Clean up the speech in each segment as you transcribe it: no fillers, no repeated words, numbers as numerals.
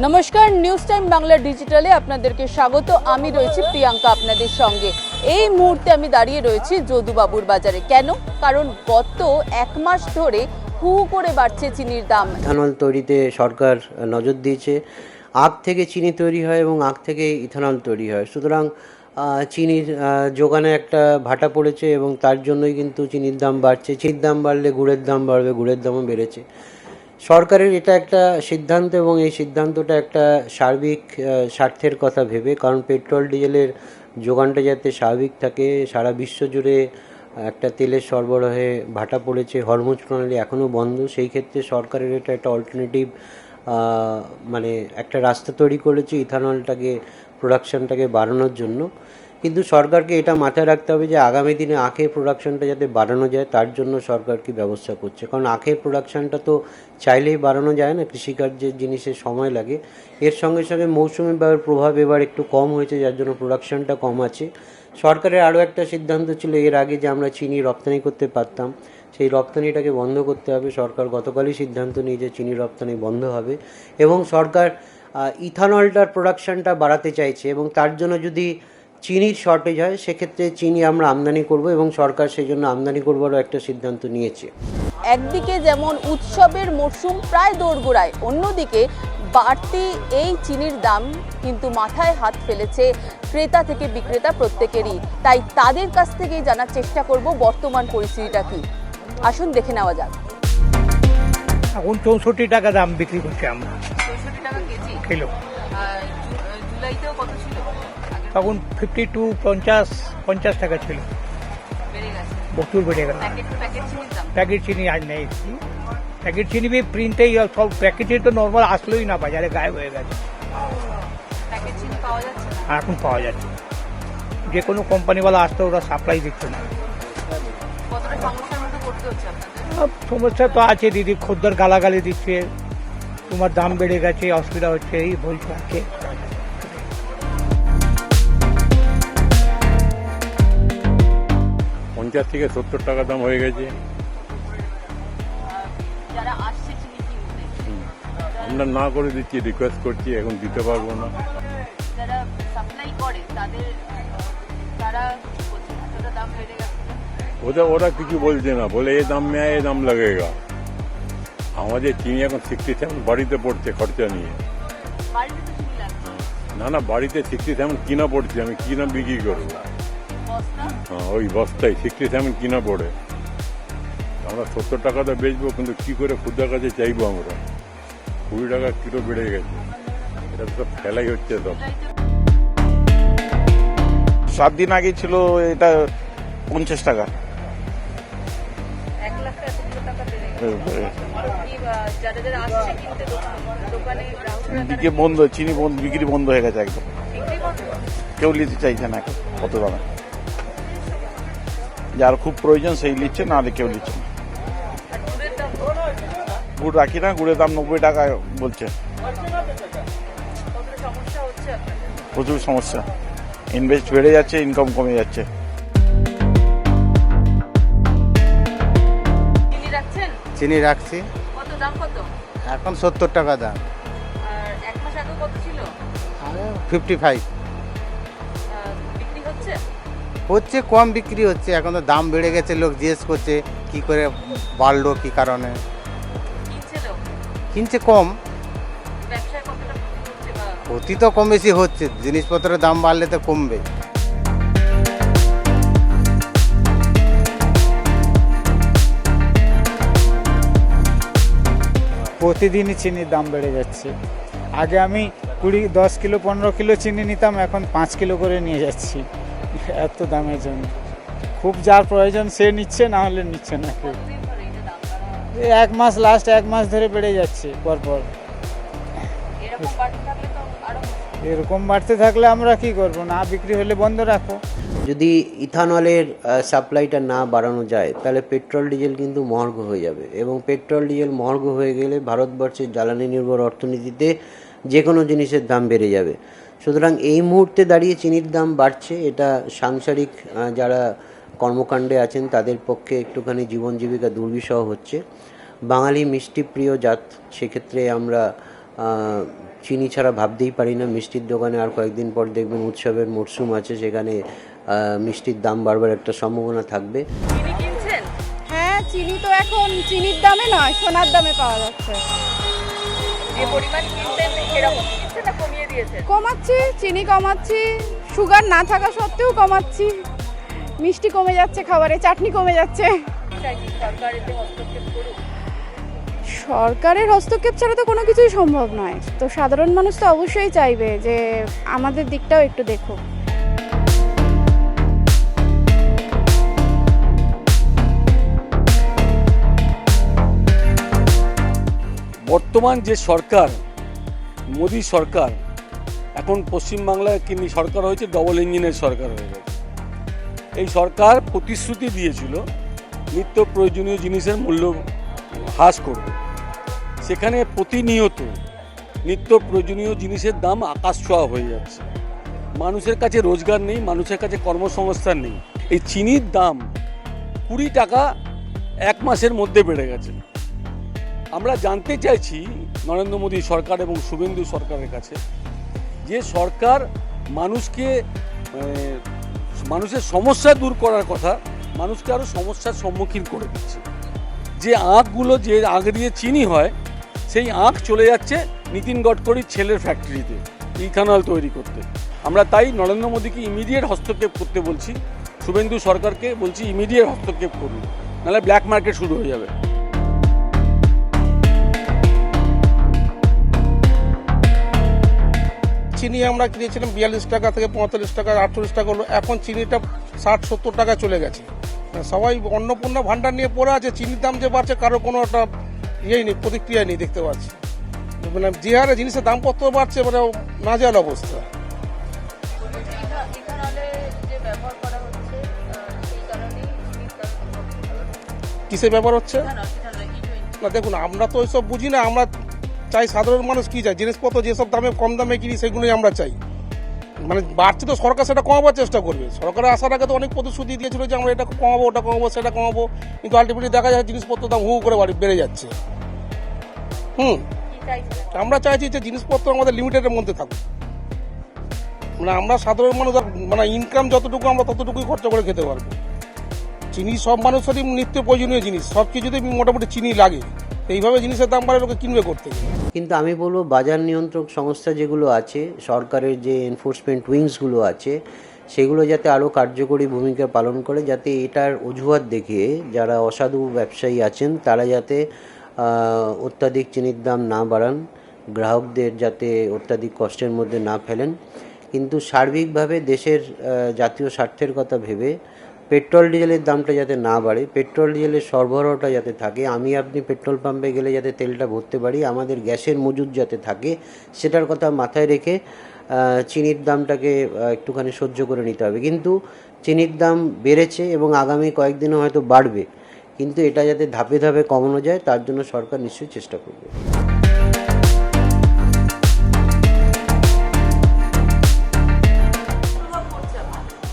নমস্কার, news time Bangla ডিজিটালে আপনাদেরকে স্বাগত। আমি রয়েছি প্রিয়াঙ্কা আপনাদের সঙ্গে। এই মুহূর্তে আমি দাঁড়িয়ে রয়েছি যদুবাবুর বাজারে। কেন? কারণ গত এক মাস ধরে হু হু করে বাড়ছে চিনির দাম। ইথানল তৈরিতে সরকার নজর দিয়েছে। আখ থেকে চিনি তৈরি হয় এবং আখ থেকে ইথানল তৈরি হয়, সুতরাং চিনির যোগানে একটা ভাটা পড়েছে এবং তার জন্যই কিন্তু চিনির দাম বাড়ছে। চিনির দাম বাড়লে গুড়ের দাম বাড়বে, গুড়ের দামও বেড়েছে। সরকারের এটা একটা সিদ্ধান্ত এবং এই সিদ্ধান্তটা একটা সার্বিক স্বার্থের কথা ভেবে, কারণ পেট্রোল ডিজেলের যোগানটা যাতে স্বাভাবিক থাকে। সারা বিশ্ব জুড়ে একটা তেলের সরবরাহে ভাটা পড়েছে, হরমুজ প্রণালী এখনও বন্ধ। সেই ক্ষেত্রে সরকারের এটা একটা অল্টারনেটিভ মানে একটা রাস্তা তৈরি করেছে ইথানলটাকে, প্রোডাকশনটাকে বাড়ানোর জন্য। কিন্তু সরকারকে এটা মাথায় রাখতে হবে যে আগামী দিনে আখের প্রোডাকশনটা যাতে বাড়ানো যায় তার জন্য সরকার কি ব্যবস্থা করছে, কারণ আখের প্রোডাকশনটা তো চাইলেই বাড়ানো যায় না, কৃষিকার্যের জিনিসের সময় লাগে। এর সঙ্গে সঙ্গে মৌসুমি বায়ুর প্রভাব এবার একটু কম হয়েছে, যার জন্য প্রোডাকশনটা কম আছে। সরকারের আরও একটা সিদ্ধান্ত ছিল এর আগে যে আমরা চিনি রপ্তানি করতে পারতাম, সেই রপ্তানিটাকে বন্ধ করতে হবে। সরকার গতকালই সিদ্ধান্ত নিয়েছে চিনি রপ্তানি বন্ধ হবে এবং সরকার ইথানলটার প্রোডাকশনটা বাড়াতে চাইছে এবং তার জন্য যদি চিনির শর্টেজ হয় সেক্ষেত্রে চিনি আমরা আমদানি করব এবং সরকার সেই জন্য আমদানি করবারও একটা সিদ্ধান্ত নিয়েছে। একদিকে যেমন উৎসবের মরশুম প্রায় দোরগোড়ায়, অন্যদিকে বাড়তি এই চিনির দাম কিন্তু মাথায় হাত ফেলেছে ক্রেতা থেকে বিক্রেতা প্রত্যেকেরই। তাই তাদের কাছ থেকেই জানার চেষ্টা করব বর্তমান পরিস্থিতিটা কি। আসুন দেখে নেওয়া যাক। এখন 64 টাকা দাম বিক্রি করছি আমরা 64 টাকা কেজি কিলো। জুলাইতেও কত ছিল? তখন 52 50 টাকা ছিল, বেড়ে গেছে, প্রচুর বেড়ে গেল। প্যাকেট চিনির দাম, প্যাকেট চিনি আজ নেই। প্যাকেট চিনি প্রিন্টেই সব প্যাকেট চিনি তো নর্মাল আসলোই না, বাজারে গায়েব হয়ে গেছে। প্যাকেট চিনি পাওয়া যাচ্ছে না। আর এখন পাওয়া যাচ্ছে, যে কোনো কোম্পানিওয়ালা আসতো ওরা সাপ্লাই দিচ্ছে না। কতটা সমস্যার মধ্যে পড়তে হচ্ছে আপনাদের? সমস্যা তো আছে দিদি, খদ্দের গালাগালি দিচ্ছে, তোমার দাম বেড়ে গেছে, অসুবিধা হচ্ছে, এই বলছে আছে। 50 থেকে 70 টাকা দাম হয়ে গেছে। যারা আসছে চিনি কিনতে, আমরা না করে দিচ্ছি, রিকোয়েস্ট করছি, এখন দিতে পারবো না। যারা সাপ্লাই করে তারা কি বলছে, এতটা দাম বেড়ে গেছে? ওরা কিছু বলছে না, বলে এ দাম মে এ দাম লাগেগা। আমাদের চিনি এখন 67 বাড়িতে পড়ছে খরচা নিয়ে। বাড়িতে তো চিনি লাগছে, না বাড়িতে 67 কিনা পড়ছে, আমি কিনা বিক্রি করবো। বস্তা হ্যাঁ, ওই বস্তায় 67 কিনা পড়ে। আমরা 70 টাকাটা বেচবো, কিন্তু কি করে খুদার কাছে চাইবো আমরা? 20 টাকা কিলো বেড়ে গেছে, এটা তো ফেলাই হচ্ছে সব। 7 দিন আগে ছিল এটা 50 টাকা। 1 লাখ টাকা বেড়ে গেছে। কি, যারা যারা আসছে কিনতে দোকানে গ্রাহকরা দিকে বন্ধ, চিনি বন্ধ, বিক্রি বন্ধ হয়ে গেছে একদম। বিক্রি বন্ধ। কেউ নিতে চাইছে না এখন কত দামে। যার খুব প্রয়োজন সেই নিচ্ছে, না হলে কেউ নিচ্ছে না। আর গুড়ের দাম গুড় রাখি না, গুড়ের দাম 90 টাকা বলছে। কতটা সমস্যা হচ্ছে আপনাদের? প্রচুর সমস্যা, ইনভেস্ট বেড়ে যাচ্ছে, ইনকাম কমে যাচ্ছে। চিনি রাখছেন? চিনি রাখছি, কত দাম কত? এখন 70 টাকা দাম। আর 1 মাস আগে কত ছিল? 55 বিক্রি হচ্ছে? হচ্ছে, কম বিক্রি হচ্ছে। এখন তো দাম বেড়ে গেছে, লোক জিজ্ঞেস করছে কি করে বাড়লো, কি কারণে কিনছে লোক? কিনছে কম। ব্যবসায় কতটা ক্ষতি হচ্ছে বা ক্ষতি তো কম বেশি হচ্ছে, জিনিসপত্রের দাম বাড়লে তো কমবে। প্রতিদিনই চিনির দাম বেড়ে যাচ্ছে। আগে আমি 10 কিলো 15 কিলো চিনি নিতাম, এখন 5 কিলো করে নিয়ে যাচ্ছি এত দামের জন্য। খুব যার প্রয়োজন সে নিচ্ছে, না হলে নিচ্ছে না কেউ। কতদিন ধরে এটা দাম বাড়া? এই 1 মাস, লাস্ট 1 মাস ধরে বেড়ে যাচ্ছে পরপর। এরকম বাড়তে থাকলে তো আরো এরকম বাড়তে থাকলে আমরা কি করব? না বিক্রি হলে বন্ধ রাখো। যদি ইথানলের সাপ্লাইটা না বাড়ানো যায় তাহলে পেট্রোল ডিজেল কিন্তু মহার্ঘ হয়ে যাবে এবং পেট্রোল ডিজেল মহার্ঘ হয়ে গেলে ভারতবর্ষের জ্বালানি নির্ভর অর্থনীতিতে যে কোনো জিনিসের দাম বেড়ে যাবে। সুতরাং এই মুহূর্তে দাঁড়িয়ে চিনির দাম বাড়ছে, এটা সাংসারিক যারা কর্মকাণ্ডে আছেন তাদের পক্ষে একটুখানি জীবন জীবিকা দুর্বিষহ হচ্ছে। বাঙালি মিষ্টি প্রিয় জাত, সেক্ষেত্রে আমরা চিনি ছাড়া ভাবতেই পারি না। মিষ্টির দোকানে আর কয়েকদিন পর দেখবেন উৎসবের মরশুম আছে, সেখানে মিষ্টির দাম বাড়বার একটা সম্ভাবনা থাকবে। চিনি কিনছেন? হ্যাঁ, চিনি তো এখন চিনির দামে নয়, সোনার দামে পাওয়া যাচ্ছে। যে পরিমাণ কিনতেন সেরকম কিনছেন না কমিয়ে দিয়েছেন? কমাচ্ছি, চিনি কমাচ্ছি, সুগার না থাকা সত্ত্বেও কমাচ্ছি। মিষ্টি কমে যাচ্ছে, খাবারে চাটনি কমে যাচ্ছে। সরকার এতে হস্তক্ষেপ করুক। সরকারের হস্তক্ষেপ ছাড়া তো কোনো কিছুই সম্ভব নয়। তো সাধারণ মানুষ তো অবশ্যই চাইবে যে আমাদের দিকটাও একটু দেখুক। বর্তমান যে সরকার, মোদী সরকার, এখন পশ্চিমবাংলায় কি সরকার হয়েছে, ডবল ইঞ্জিনের সরকার হয়ে গেছে। এই সরকার প্রতিশ্রুতি দিয়েছিল নিত্য প্রয়োজনীয় জিনিসের মূল্য হ্রাস করবে, সেখানে প্রতিনিয়ত নিত্য প্রয়োজনীয় জিনিসের দাম আকাশ ছোঁয়া হয়ে যাচ্ছে। মানুষের কাছে রোজগার নেই, মানুষের কাছে কর্মসংস্থান নেই। এই চিনির দাম 20 টাকা এক মাসের মধ্যে বেড়ে গেছে। আমরা জানতে চাইছি নরেন্দ্র মোদী সরকার এবং শুভেন্দু সরকারের কাছে, যে সরকার মানুষের সমস্যা দূর করার কথা, মানুষকে আরও সমস্যার সম্মুখীন করে দিচ্ছে। যে আখগুলো, যে আখ দিয়ে চিনি হয়, সেই আখ চলে যাচ্ছে নীতিন গডকরির ছেলের ফ্যাক্টরিতে ইথানল তৈরি করতে। আমরা তাই নরেন্দ্র মোদীকে ইমিডিয়েট হস্তক্ষেপ করতে বলছি, শুভেন্দু সরকারকে বলছি ইমিডিয়েট হস্তক্ষেপ করুন, নাহলে ব্ল্যাক মার্কেট শুরু হয়ে যাবে। চিনি আমরা কিনেছিলাম 42 টাকা থেকে 45 টাকা, 48 টাকা হলো। এখন চিনিটা 60-70 টাকা চলে গেছে। সবাই অন্নপূর্ণ ভান্ডার নিয়ে পড়ে আছে। চিনির দাম যে বাড়ছে, কারো কোনো একটা ইয়েই নেই, প্রতিক্রিয়া নেই দেখতে পাচ্ছি। মানে যে হারে জিনিসের দামপত্র বাড়ছে, মানে নাজেহাল অবস্থা। কিসের ব্যাপার হচ্ছে না, দেখুন আমরা তো ওইসব বুঝি না। আমরা চাই সাধারণ মানুষ কি চাই, জিনিসপত্র যেসব দামে কম দামে কিনি সেগুলোই আমরা চাই। মানে বাড়ছে তো সরকার সেটা কমাবার চেষ্টা করবে। সরকারের আসার আগে তো অনেক প্রতিশ্রুতি দিয়েছিল যে আমরা এটা কমাবো, ওটা কমাবো, সেটা কমাবো, কিন্তু আলটিমেটলি দেখা যায় জিনিসপত্রের দাম হু করে বেড়ে যাচ্ছে। আমরা চাইছি যে জিনিসপত্র আমাদের লিমিটেডের মধ্যে থাকুক। মানে আমরা সাধারণ মানুষ, মানে ইনকাম যতটুকু আমরা ততটুকুই খরচা করে খেতে পারবো। চিনি সব মানুষেরই নিত্য প্রয়োজনীয় জিনিস, সব কিছুতেই মোটামুটি চিনি লাগে। এইভাবে জিনিসের দাম বাড়ে লোকে কিনবে করতে। কিন্তু আমি বলবো বাজার নিয়ন্ত্রক সংস্থা যেগুলো আছে, সরকারের যে এনফোর্সমেন্ট উইংসগুলো আছে, সেগুলো যাতে আরও কার্যকরী ভূমিকা পালন করে, যাতে এটার অজুহাত দেখিয়ে যারা অসাধু ব্যবসায়ী আছেন তারা যাতে অত্যাধিক চিনির দাম না বাড়ান, গ্রাহকদের যাতে অত্যাধিক কষ্টের মধ্যে না ফেলেন। কিন্তু সার্বিকভাবে দেশের জাতীয় স্বার্থের কথা ভেবে পেট্রোল ডিজেলের দামটা যাতে না বাড়ে, পেট্রোল ডিজেলের সরবরাহটা যাতে থাকে, আমি আপনি পেট্রোল পাম্পে গেলে যাতে তেলটা ভরতে পারি, আমাদের গ্যাসের মজুদ যাতে থাকে, সেটার কথা মাথায় রেখে চিনির দামটাকে একটুখানি সহ্য করে নিতে হবে। কিন্তু চিনির দাম বেড়েছে এবং আগামী কয়েকদিনে হয়তো বাড়বে, কিন্তু এটা যাতে ধাপে ধাপে কমানো যায় তার জন্য সরকার নিশ্চয়ই চেষ্টা করবে।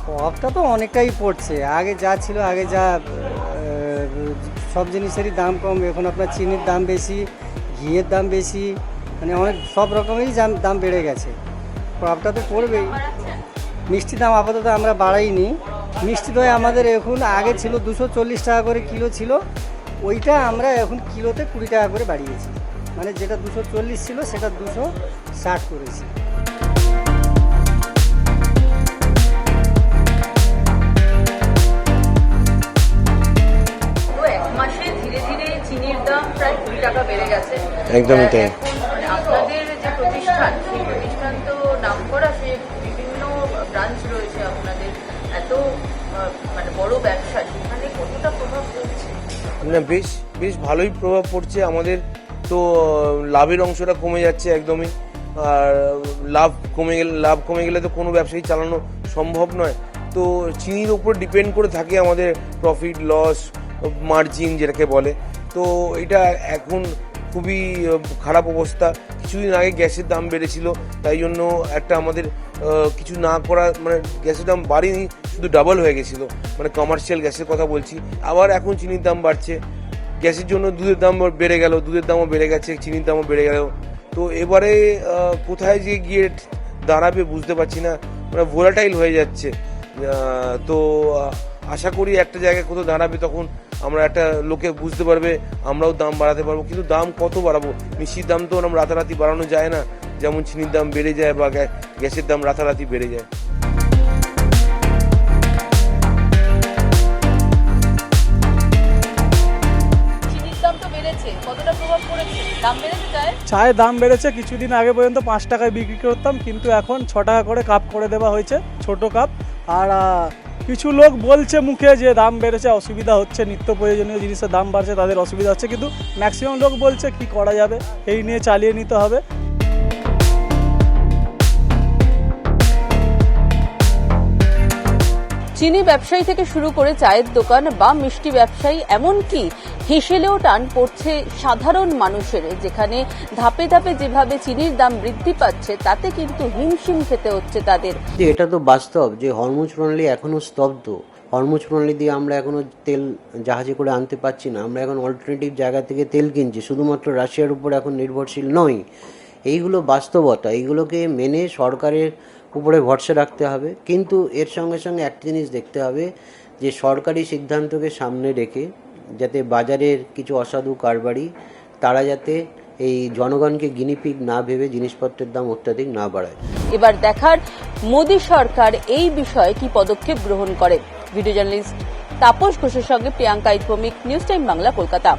প্রভাবটা তো অনেকটাই পড়ছে। আগে যা ছিল, আগে যা সব জিনিসেরই দাম কম, এখন আপনার চিনির দাম বেশি, ঘিয়ের দাম বেশি, মানে অনেক সব রকমেরই দাম বেড়ে গেছে। প্রভাবটা তো পড়বেই। মিষ্টি দাম আপাতত আমরা বাড়াইনি। মিষ্টি দই আমাদের এখন আগে ছিল 240 টাকা করে কিলো ছিল, ওইটা আমরা এখন কিলোতে 20 টাকা করে বাড়িয়েছি। মানে যেটা 240 ছিল সেটা 260 করেছি। একদমই তাই। আপনাদের যে প্রতিষ্ঠান, সেই প্রতিষ্ঠান তো নাম করা, সে বিভিন্ন ব্রাঞ্চ রয়েছে আপনাদের, এত মানে বড় ব্যবসা, সেখানে কতটা প্রভাব পড়ছে? না, বেশ ভালোই প্রভাব পড়ছে। আমাদের তো লাভের অংশটা কমে যাচ্ছে একদমই। আর লাভ কমে গেলে তো কোনো ব্যবসায়ী চালানো সম্ভব নয়। তো চিনির উপর ডিপেন্ড করে থাকে আমাদের প্রফিট লস মার্জিন যেটাকে বলে। তো এটা এখন খুবই খারাপ অবস্থা। কিছুদিন আগে গ্যাসের দাম বেড়েছিল, তাই জন্য একটা আমাদের কিছু না করা, মানে গ্যাসের দাম বাড়েনি, শুধু ডাবল হয়ে গেছিলো, মানে কমার্শিয়াল গ্যাসের কথা বলছি। আবার এখন চিনির দাম বাড়ছে, গ্যাসের জন্য দুধের দাম বেড়ে গেল, দুধের দামও বেড়ে গেছে, চিনির দামও বেড়ে গেল। তো এবারে কোথায় যে গিয়ে দাঁড়াবে বুঝতে পারছি না, মানে ভোলাটাইল হয়ে যাচ্ছে। তো আশা করি একটা জায়গায় কোথাও দাঁড়াবে, তখন আমরা একটা লোকে বুঝতে পারবে, আমরাও দাম বাড়াতে পারবো। কিন্তু দাম কত বাড়াবো? মিষ্টির দাম তো আমরা রাতারাতি বাড়ানো যায় না, যেমন চিনির দাম বেড়ে যায় বা গ্যাসের দাম রাতারাতি বেড়ে যায়। চিনির দাম তো বেড়েছে, কতটা প্রভাব পড়েছে? দাম বেড়েছে চায়ের? চায়ের দাম বেড়েছে। কিছুদিন আগে পর্যন্ত 5 টাকায় বিক্রি করতাম, কিন্তু এখন 6 টাকা করে কাপ করে দেওয়া হয়েছে, ছোট কাপ। আর কিছু লোক বলছে মুখে যে দাম বেড়েছে, অসুবিধা হচ্ছে, নিত্য প্রয়োজনীয় জিনিসের দাম বাড়ছে, তাদের অসুবিধা হচ্ছে, কিন্তু ম্যাক্সিমাম লোক বলছে কি করা যাবে, এই নিয়ে চালিয়ে নিতে হবে। চিনি ব্যবসায়ী থেকে শুরু করে চায়ের দোকান বা মিষ্টি ব্যবসায়ী, এমনকি হেসেলেও টান পড়ছে সাধারণ মানুষের, যেখানে ধাপে ধাপে যেভাবে চিনির দাম বৃদ্ধি পাচ্ছে তাতে কিন্তু হিমশিম খেতে হচ্ছে তাদের। এটা তো বাস্তব যে হরমুজ প্রণালী এখনো স্তব্ধ। হরমুজ প্রণালী দিয়ে আমরা এখনো তেল জাহাজে করে আনতে পারছি না। আমরা এখন অল্টারনেটিভ জায়গা থেকে তেল কিনছি, শুধুমাত্র রাশিয়ার উপর এখন নির্ভরশীল নই। এইগুলো বাস্তবতা, এইগুলোকে মেনে সরকারের উপরে ভরসা রাখতে হবে। কিন্তু এর সঙ্গে সঙ্গে একটা জিনিস দেখতে হবে যে সরকারি সিদ্ধান্তকে সামনে রেখে যাতে বাজারের কিছু অসাধু কারবারি তারা যাতে এই জনগণকে গিনিপিগ না ভেবে জিনিসপত্রের দাম অত্যাধিক না বাড়ায়। এবার দেখার মোদী সরকার এই বিষয়ে কি পদক্ষেপ গ্রহণ করে। ভিডিও জার্নালিস্ট তাপস ঘোষের সঙ্গে প্রিয়াঙ্কা ইকোমিক, নিউজ টাইম বাংলা, কলকাতা।